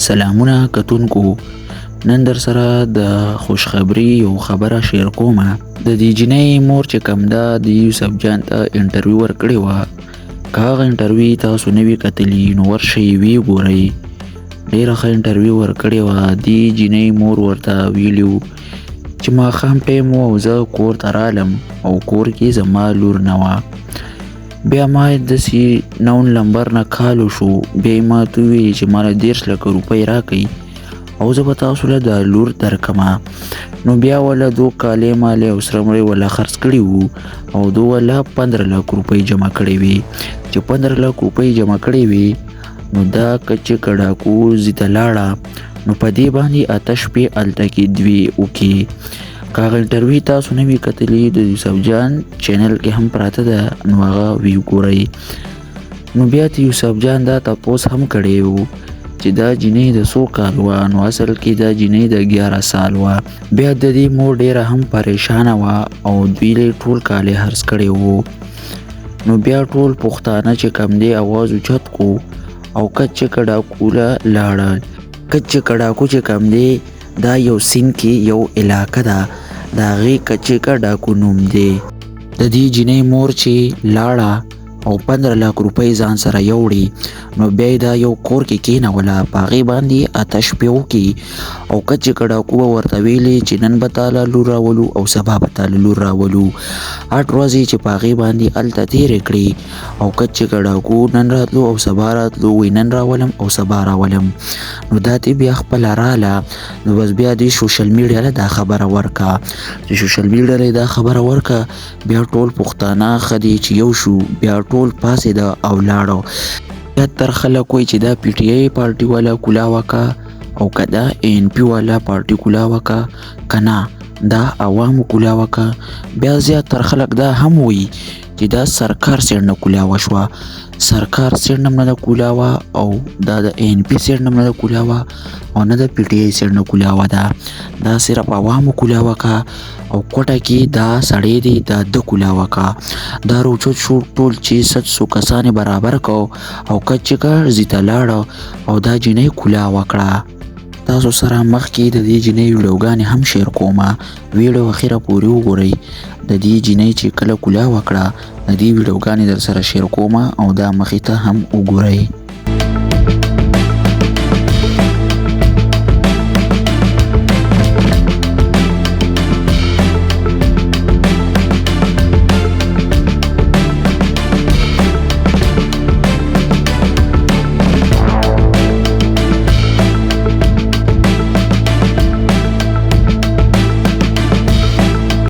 سلامونه کتونکو، نن در سره د خوشخبری یو خبره شیر کومه. د دې جنۍ مور چې کوم ده د یوسف جان ته انټرویو ورکړې وه. که هغه انټرویو تاسو نه وي کتلي نو ورشئ ویې ګورئ. ډېره ښه انټرویو ورکړې وه. دې جنۍ مور ورته ویلي وو چې ماښام ټایم و او زه کور ته رالم او کور کې زما لور نه وه. بیا ما داسې 9 لمبر نه کال وشو. بیا یې ما ته وویلې چې ماله 10 لکه روپۍ راکئ او زه به تاسو له د لور درکمه. نو بیا وله 2 کالې مالې او سره مړې وله خرڅ کړي وو او دو وله 15 لک روپۍ جمع کړې وې. چې 15 لک روپۍ جمع کړې وې نو دا کچې کډاکو ځي ته لاړه. نو په دې باندې 8 شپې هلته کې دوی وکړي. که هغه انټرویو تاسو نه وي کتلي د یوسف جان چینل کې هم پراته ده نو هغه ویو ګورئ. نو بیا ته یوسف جان دا تپوس هم کړی وو چې دا جنۍ د څو کال وه. نو اصل کې دا جنۍ د 11 سال وه. بیا د دې مور ډېره هم پریشانه وه او دوی ټول کالې خرڅ کړی وو. نو بیا ټول پښتانه چې کوم دی اواز اوچت کو او کچې کډاکو له لاړل. کچې کډاکو چې کوم دی دا یو سیند کې یو علاقه ده، د هغې کچې کډاکو نوم دی. د دې جنۍ مور چې لاړه او 15 لک روپۍ ځان سره یوړې نو بیا دا یو کور کې کېنوله. په هغې باندې 8 شپې وکړي او کچې کډاکو به ورته ویلې چې نن به تاله لور راولو او سبا به تاله لور راولو. 8 ورځې چې په هغې باندې هلته تېرې کړې او کچې کډاکو نن راتلو او سبا راتلو، وایي نن راولم او سبا راولم. نو دا ته بیا خپله راله. نو بس بیا دې سوشل میډیا له دا خبره ورکه. چې سوشل میډیا له دا خبره ورکه بیا ټول پښتانه ښځې چې یو شو بیا ټول پاسېده او لاړو. بیا تر خلک وایي چې دا پی ټي آی پارټي والا کولا وکه او که دا ان پی والا پارټي کولا وکه که نه دا عوامو کولا وکه. بیا زیاتر خلک دا هم وایي چې دا سرکار سیډ نه کولا وشوه. سرکار سیډ نه هم نه کولا وه او دا د ان پی سیډ نه هم نه کولا وه او نه د پی ټي آی سیډ نه کولا وه. دا صرف عوامو کولا وکه او کوټه کې دا سړی دی دا د کولا وکه. دا روچت شو ټول چې 700 کسانې برابر کو او کچې کا ځي ته لاړه او دا جنۍ کولا وکړه. تاسو سره مخکې د دې جنۍ ویډیوګانې هم شیر کومه. ویډیو اخیره پورې وګورئ. د دې جنۍ چې کله کولا وکړه د دې ویډیوګانې در سره شیر کومه او دا مخې ته هم وګورئ.